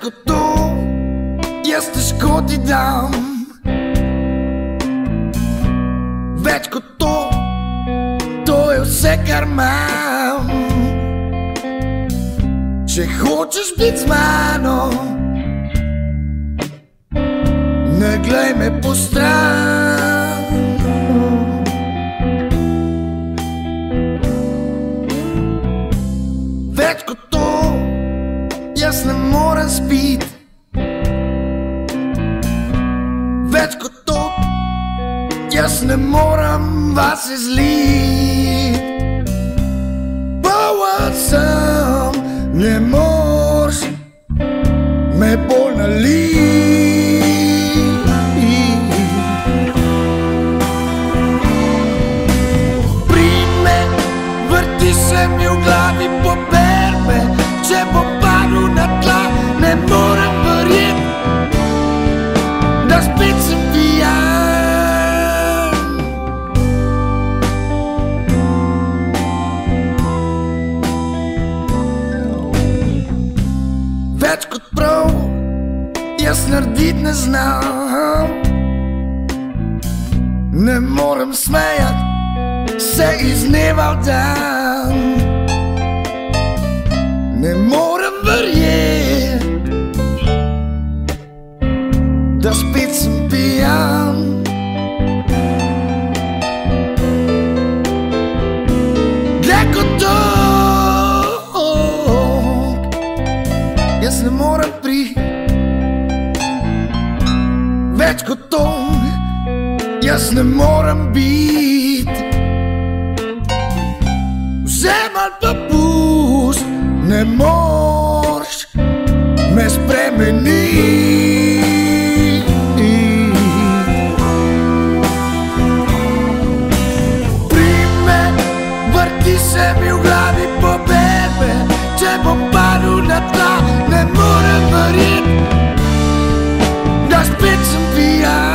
kot to, jaz težko ti dam. Več kot to je vse, kar imam. Če hočeš biti z mano, ne glej me postran. Več kot to, jaz ne morem spit. Več kot to, jaz ne morem vase zlit. Poln sem, ne moreš me bolj nalit. Prime, vrti se mi v glavi, pober me. Če bom padel na tla, ne morem verjet, da spet sem pijan. Več kot prav, jaz naredit ne znam. Ne morem smejat se iz dneva v dan. Ne morem verjet, da spet sem pijan. Dlje kot dolg, jaz ne morem priti. Več kot to, jaz ne morem biti. Vzem ali pa pust, ne moreš me spremeniti. Prime, vrti se mi v glavi, pober me. Če bom padel na tla, ne morem verjet, da spet sem pijan.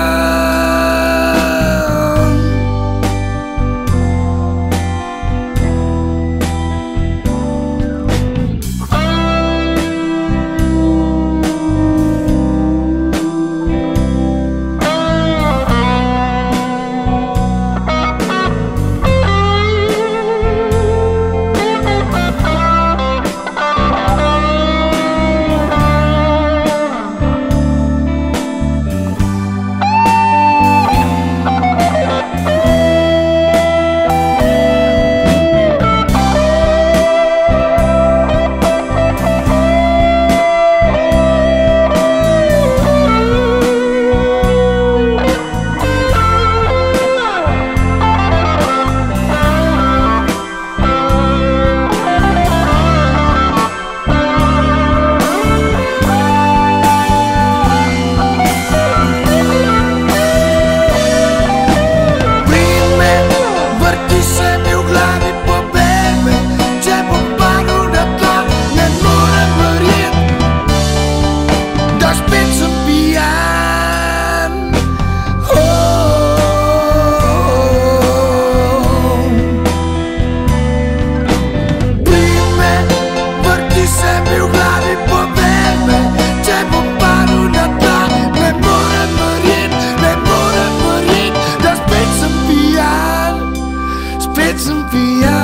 Spet sem pijan.